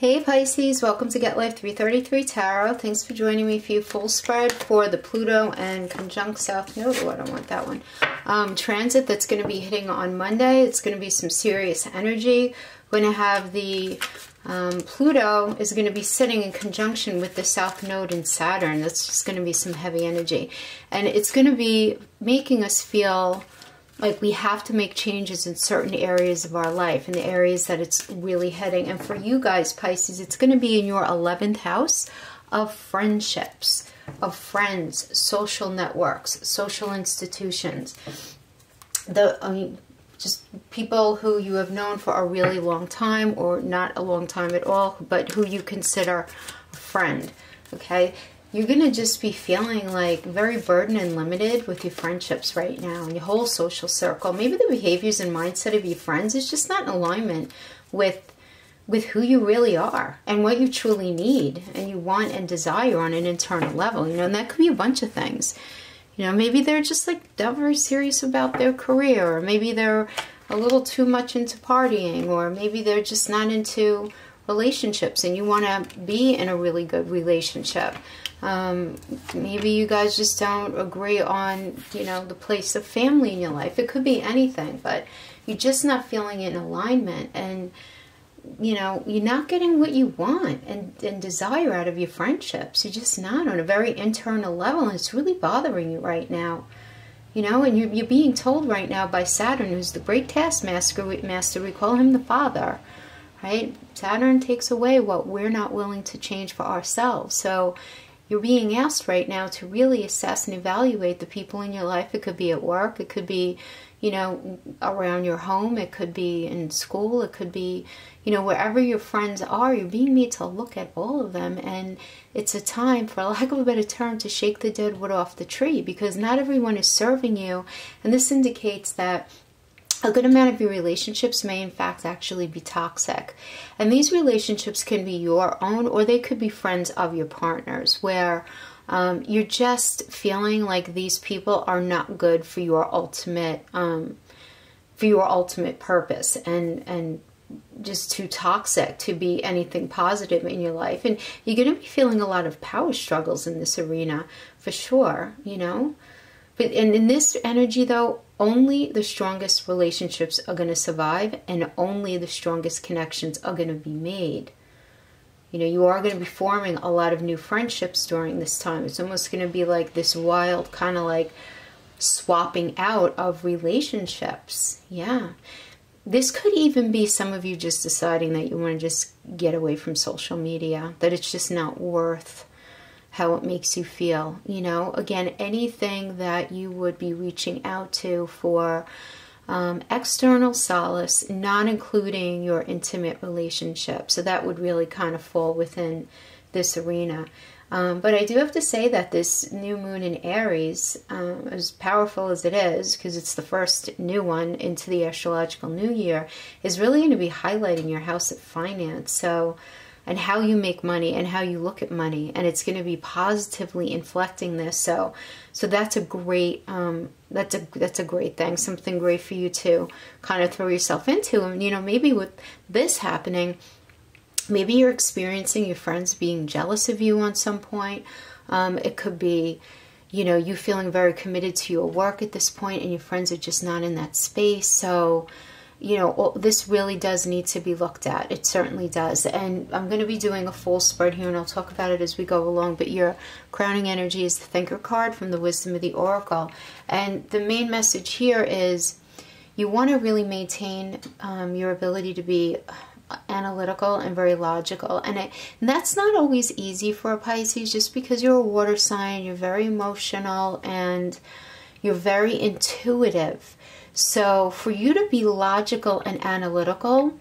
Hey Pisces, welcome to Get Life 333 Tarot. Thanks for joining me for your full spread for the Pluto and Conjunct South Node. Oh, I don't want that one. Transit that's going to be hitting on Monday. It's going to be some serious energy. We're going to have the Pluto is going to be sitting in conjunction with the South Node in Saturn. That's just going to be some heavy energy. And it's going to be making us feel like we have to make changes in certain areas of our life, in the areas that it's really heading. And for you guys, Pisces, it's going to be in your 11th house of friendships, of friends, social networks, social institutions. Just people who you have known for a really long time, or not a long time at all, but who you consider a friend, okay? You're going to just be feeling like very burdened and limited with your friendships right now and your whole social circle. Maybe the behaviors and mindset of your friends is just not in alignment with who you really are and what you truly need and you want and desire on an internal level, you know, and that could be a bunch of things. You know, maybe they're just like not very serious about their career, or maybe they're a little too much into partying, or maybe they're just not into relationships and you want to be in a really good relationship. Maybe you guys just don't agree on, you know, the place of family in your life. It could be anything, but you're just not feeling in alignment, and, you know, you're not getting what you want and desire out of your friendships. You're just not on a very internal level, and it's really bothering you right now. You know, and you're being told right now by Saturn, who's the great taskmaster, we call him the father, right? Saturn takes away what we're not willing to change for ourselves. So you're being asked right now to really assess and evaluate the people in your life. It could be at work. It could be, you know, around your home. It could be in school. It could be, you know, wherever your friends are. You're being made to look at all of them. And it's a time, for lack of a better term, to shake the dead wood off the tree, because not everyone is serving you. And this indicates that a good amount of your relationships may in fact actually be toxic. And these relationships can be your own, or they could be friends of your partners, where you're just feeling like these people are not good for your ultimate purpose, and just too toxic to be anything positive in your life. And you're going to be feeling a lot of power struggles in this arena for sure, you know. But in this energy, though, only the strongest relationships are going to survive, and only the strongest connections are going to be made. You know, you are going to be forming a lot of new friendships during this time. It's almost going to be like this wild kind of like swapping out of relationships. Yeah. This could even be some of you just deciding that you want to just get away from social media, that it's just not worth how it makes you feel. You know, again, anything that you would be reaching out to for external solace, not including your intimate relationship. So that would really kind of fall within this arena. But I do have to say that this new moon in Aries, as powerful as it is, because it's the first new one into the astrological new year, is really going to be highlighting your house of finance. So, and how you make money and how you look at money, and it's going to be positively inflecting this. So that's a great that's a great thing, something great for you to kind of throw yourself into. And you know, maybe with this happening, maybe you're experiencing your friends being jealous of you on some point. It could be, you know, you feeling very committed to your work at this point, and your friends are just not in that space. So, you know, this really does need to be looked at. It certainly does. And I'm going to be doing a full spread here, and I'll talk about it as we go along. But your crowning energy is the Thinker card from the Wisdom of the Oracle. And the main message here is you want to really maintain your ability to be analytical and very logical. And that's not always easy for a Pisces, just because you're a water sign, you're very emotional, and you're very intuitive. So for you to be logical and analytical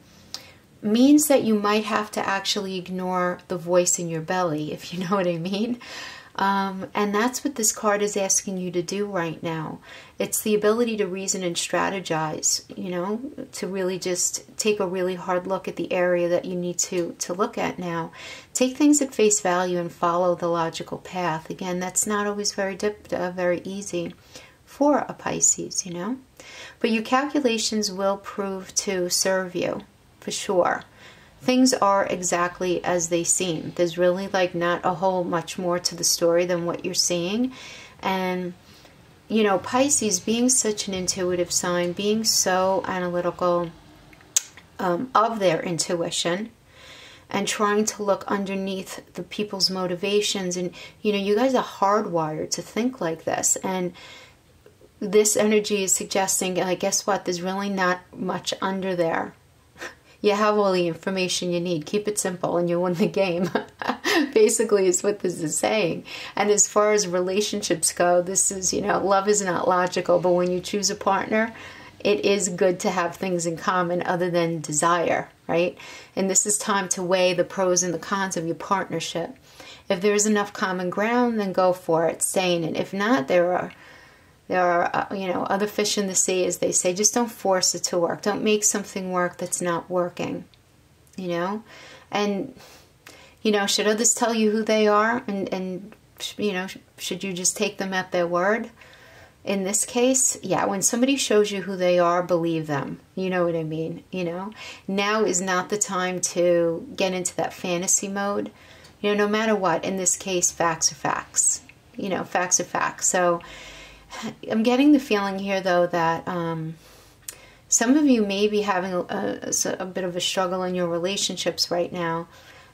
means that you might have to actually ignore the voice in your belly, if you know what I mean. And that's what this card is asking you to do right now. It's the ability to reason and strategize, you know, to really just take a really hard look at the area that you need to look at now. Take things at face value and follow the logical path. Again, that's not always very easy for a Pisces, you know. But your calculations will prove to serve you, for sure. things are exactly as they seem. There's really like not a whole much more to the story than what you're seeing. And you know, Pisces, being such an intuitive sign, being so analytical of their intuition, and trying to look underneath the people's motivations. And, you know, you guys are hardwired to think like this. And this energy is suggesting, guess what? There's really not much under there. You have all the information you need. Keep it simple and you win the game. Basically is what this is saying. And as far as relationships go, this is, you know, love is not logical, but when you choose a partner, it is good to have things in common other than desire, right? And this is time to weigh the pros and the cons of your partnership. If there's enough common ground, then go for it, stay in it. If not, there are you know, other fish in the sea, as they say. Just don't force it to work. Don't make something work that's not working, you know? And, you know, should others tell you who they are? And you know, should you just take them at their word? In this case, yeah, when somebody shows you who they are, believe them. You know what I mean? You know? Now is not the time to get into that fantasy mode. You know, no matter what, in this case, facts are facts. You know, facts are facts. So I'm getting the feeling here, though, that some of you may be having a bit of a struggle in your relationships right now.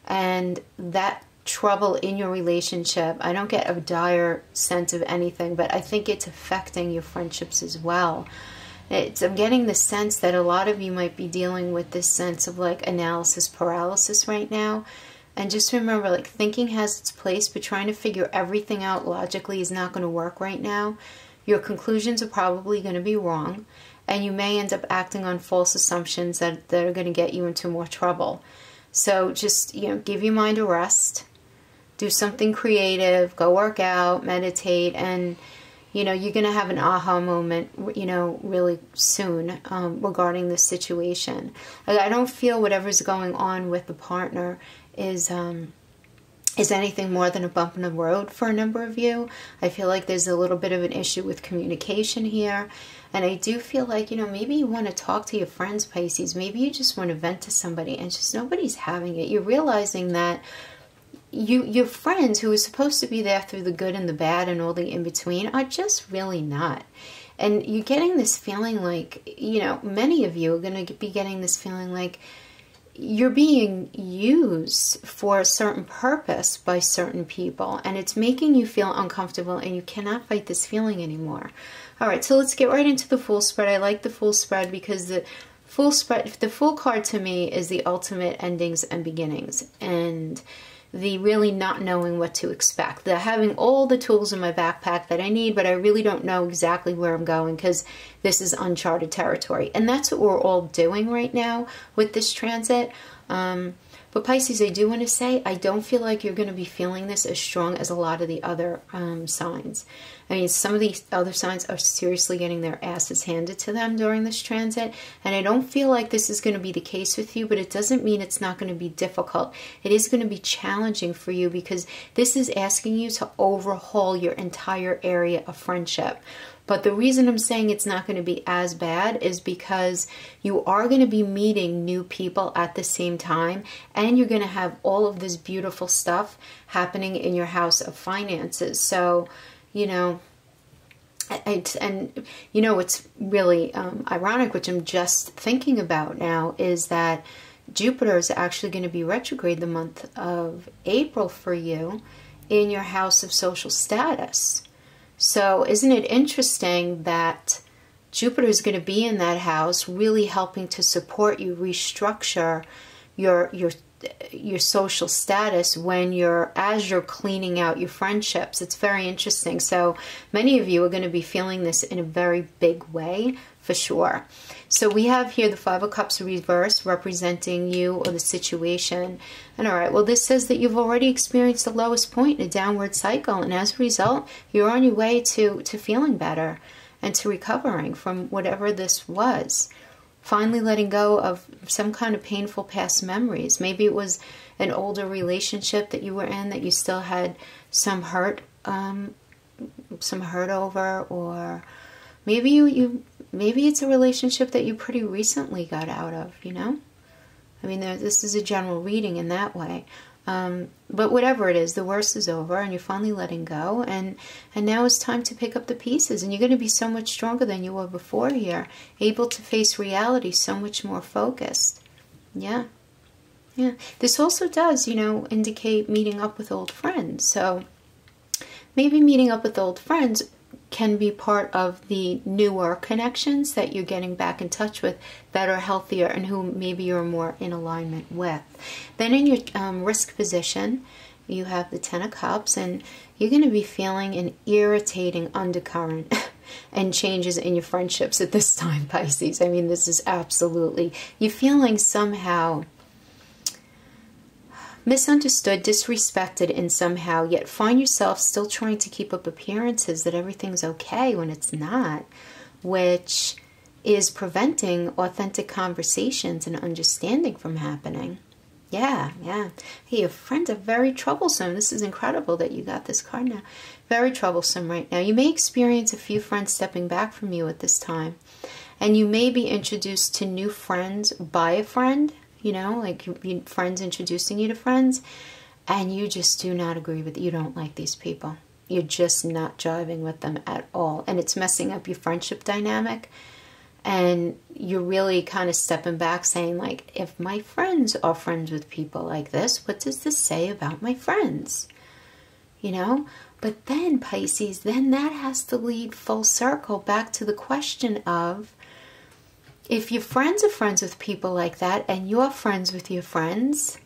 And that trouble in your relationship, I don't get a dire sense of anything, but I think it's affecting your friendships as well. I'm getting the sense that a lot of you might be dealing with this sense of like analysis paralysis right now. And just remember, like, thinking has its place, but trying to figure everything out logically is not going to work right now. Your conclusions are probably going to be wrong, and you may end up acting on false assumptions that are going to get you into more trouble. So just, you know, give your mind a rest. Do something creative. Go work out, meditate, and, you know, you're going to have an aha moment, you know, really soon regarding this situation. Like, I don't feel whatever's going on with the partner is anything more than a bump in the road for a number of you. I feel like there's a little bit of an issue with communication here. And I do feel like, you know, maybe you want to talk to your friends, Pisces. Maybe you just want to vent to somebody and just nobody's having it. You're realizing that your friends who are supposed to be there through the good and the bad and all the in-between are just really not. And you're getting this feeling like, you know, many of you are going to be getting this feeling like you're being used for a certain purpose by certain people, and it's making you feel uncomfortable, and you cannot fight this feeling anymore. All right, so let's get right into the full spread. I like the full spread because the full spread, the full card to me is the ultimate endings and beginnings, and the really not knowing what to expect. The having all the tools in my backpack that I need, but I really don't know exactly where I'm going because this is uncharted territory. And that's what we're all doing right now with this transit. But Pisces, I do want to say, I don't feel like you're going to be feeling this as strong as a lot of the other signs. I mean, some of these other signs are seriously getting their asses handed to them during this transit. And I don't feel like this is going to be the case with you, but it doesn't mean it's not going to be difficult. It is going to be challenging for you because this is asking you to overhaul your entire area of friendship. But the reason I'm saying it's not going to be as bad is because you are going to be meeting new people at the same time, and you're going to have all of this beautiful stuff happening in your house of finances. So, you know, and you know what's really ironic, which I'm just thinking about now, is that Jupiter is actually going to be retrograde the month of April for you in your house of social status. So isn't it interesting that Jupiter is going to be in that house, really helping to support you restructure your social status as you're cleaning out your friendships. It's very interesting. So many of you are going to be feeling this in a very big way, for sure. So we have here the Five of Cups reverse representing you or the situation. And all right, well, this says that you've already experienced the lowest point in a downward cycle. And as a result, you're on your way to feeling better and to recovering from whatever this was. Finally letting go of some kind of painful past memories. Maybe it was an older relationship that you were in that you still had some hurt over, or maybe maybe it's a relationship that you pretty recently got out of, you know? I mean, this is a general reading in that way. But whatever it is, the worst is over and you're finally letting go. And now it's time to pick up the pieces. And you're going to be so much stronger than you were before here. Able to face reality so much more focused. Yeah. Yeah. This also does, you know, indicate meeting up with old friends. So maybe meeting up with old friends can be part of the newer connections that you're getting back in touch with that are healthier and who maybe you're more in alignment with. Then in your risk position, you have the 10 of Cups, and you're going to be feeling an irritating undercurrent and changes in your friendships at this time, Pisces. I mean, this is absolutely, you're feeling somehow misunderstood, disrespected in somehow, yet find yourself still trying to keep up appearances that everything's okay when it's not, which is preventing authentic conversations and understanding from happening. Yeah. Hey, your friends are very troublesome. This is incredible that you got this card now. Very troublesome right now. You may experience a few friends stepping back from you at this time, and you may be introduced to new friends by a friend. You know, like friends introducing you to friends, and you just do not agree with it. You don't like these people. You're just not jiving with them at all. And it's messing up your friendship dynamic. And you're really kind of stepping back saying, like, if my friends are friends with people like this, what does this say about my friends? You know? But then, Pisces, then that has to lead full circle back to the question of, if your friends are friends with people like that and you're friends with your friends,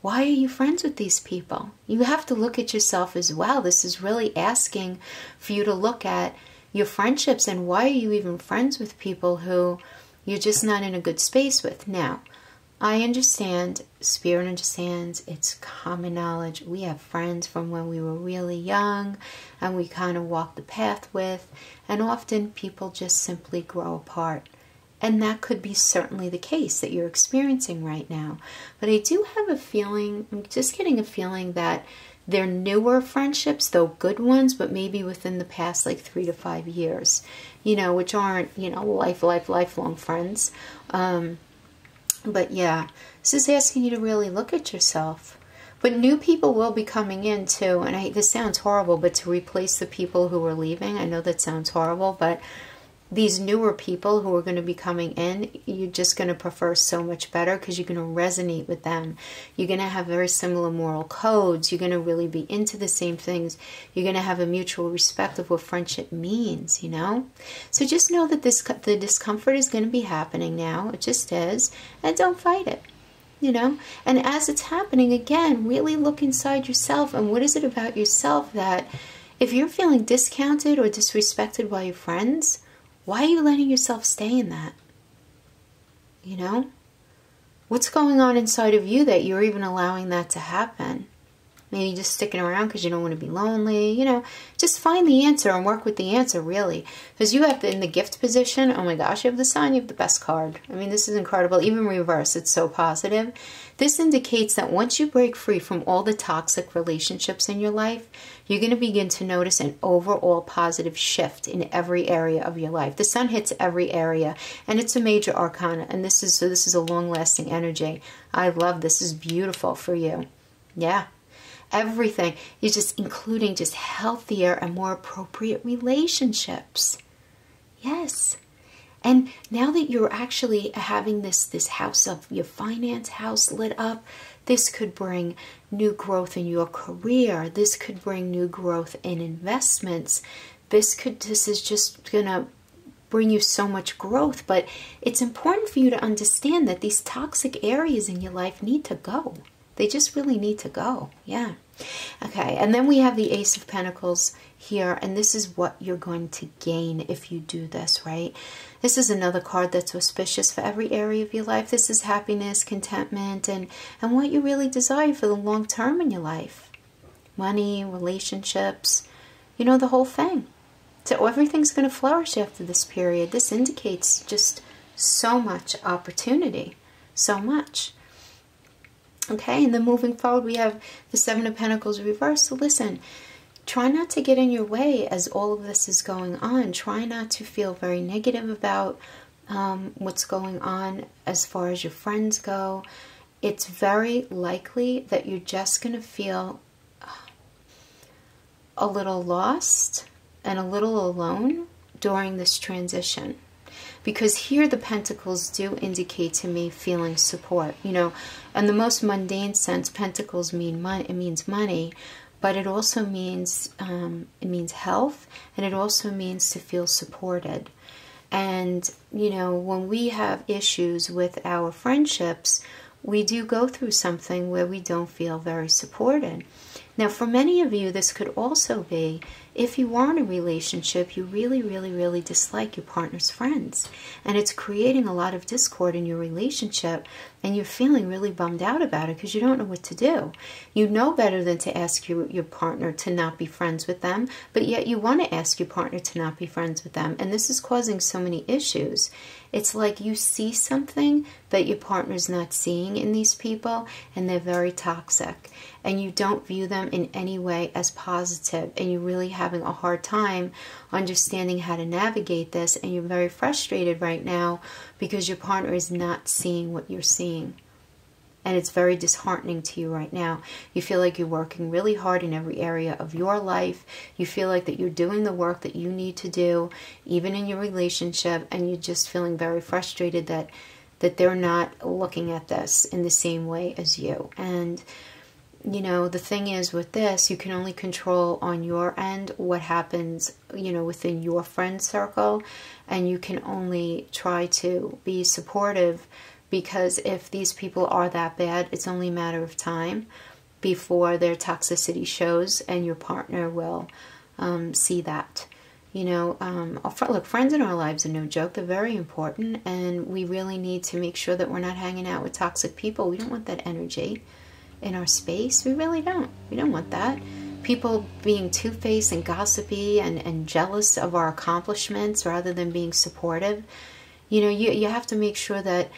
why are you friends with these people? You have to look at yourself as well. This is really asking for you to look at your friendships and why are you even friends with people who you're just not in a good space with. Now, I understand, Spirit understands, it's common knowledge. We have friends from when we were really young and we kind of walk the path with, and often people just simply grow apart. And that could be certainly the case that you're experiencing right now. But I do have a feeling, I'm just getting a feeling that they're newer friendships, though good ones, but maybe within the past like 3 to 5 years, you know, which aren't, you know, lifelong friends. But yeah, this is asking you to really look at yourself. But new people will be coming in too. And this sounds horrible, but to replace the people who are leaving, I know that sounds horrible, but these newer people who are going to be coming in, you're just going to prefer so much better because you're going to resonate with them. You're going to have very similar moral codes. You're going to really be into the same things. You're going to have a mutual respect of what friendship means, you know? So just know that the discomfort is going to be happening now. It just is. And don't fight it, you know? And as it's happening, again, really look inside yourself. And what is it about yourself that if you're feeling discounted or disrespected by your friends, why are you letting yourself stay in that? You know? What's going on inside of you that you're even allowing that to happen? Maybe just sticking around because you don't want to be lonely. You know, just find the answer and work with the answer, really. Because you have in the gift position, oh my gosh, you have the Sun, you have the best card. I mean, this is incredible. Even reverse, it's so positive. This indicates that once you break free from all the toxic relationships in your life, you're going to begin to notice an overall positive shift in every area of your life. The Sun hits every area, and it's a major arcana. And this is a long-lasting energy. I love this. This is beautiful for you. Yeah. Everything is just including just healthier and more appropriate relationships. Yes. And now that you're actually having this house of your finance house lit up, this could bring new growth in your career. This could bring new growth in investments. This is just going to bring you so much growth. But it's important for you to understand that these toxic areas in your life need to go. They just really need to go. Yeah. Okay. And then we have the Ace of Pentacles here. And this is what you're going to gain if you do this, right? This is another card that's auspicious for every area of your life. This is happiness, contentment, and what you really desire for the long term in your life. Money, relationships, you know, the whole thing. So everything's going to flourish after this period. This indicates just so much opportunity. So much. Okay, and then moving forward, we have the Seven of Pentacles reversed. So listen, try not to get in your way as all of this is going on. Try not to feel very negative about what's going on as far as your friends go, it's very likely that you're just going to feel a little lost and a little alone during this transition. Because here the pentacles do indicate to me feeling support. You know, in the most mundane sense, pentacles mean money. It means money, but it also means health, and it also means to feel supported. And you know, when we have issues with our friendships, we do go through something where we don't feel very supported. Now, for many of you, this could also be if you are in a relationship, you really, really, really dislike your partner's friends. And it's creating a lot of discord in your relationship, and you're feeling really bummed out about it because you don't know what to do. You know better than to ask your partner to not be friends with them, but yet you want to ask your partner to not be friends with them. And this is causing so many issues. It's like you see something that your partner's not seeing in these people, and they're very toxic. And you don't view them in any way as positive, and you're really having a hard time understanding how to navigate this, and you're very frustrated right now because your partner is not seeing what you're seeing. And it's very disheartening to you right now. You feel like you're working really hard in every area of your life. You feel like that you're doing the work that you need to do, even in your relationship, and you're just feeling very frustrated that they're not looking at this in the same way as you. And you know, the thing is with this, you can only control on your end what happens, you know, within your friend circle, and you can only try to be supportive, because if these people are that bad, it's only a matter of time before their toxicity shows, and your partner will see that. You know, look, friends in our lives are no joke. They're very important, and we really need to make sure that we're not hanging out with toxic people. We don't want that energy in our space. We really don't. We don't want that. People being two-faced and gossipy and jealous of our accomplishments rather than being supportive. You know, you have to make sure that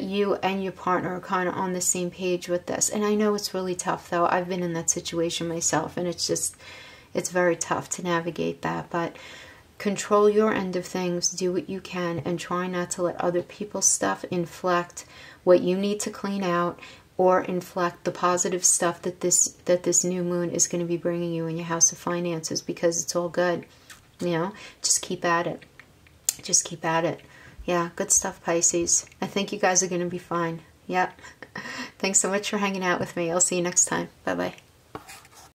you and your partner are kind of on the same page with this. And I know it's really tough, though. I've been in that situation myself, and it's very tough to navigate that. But control your end of things, do what you can, and try not to let other people's stuff inflect what you need to clean out, or inflect the positive stuff that this new moon is going to be bringing you in your house of finances, because it's all good. You know, just keep at it. Just keep at it. Yeah, good stuff, Pisces. I think you guys are going to be fine. Yep. Thanks so much for hanging out with me. I'll see you next time. Bye-bye.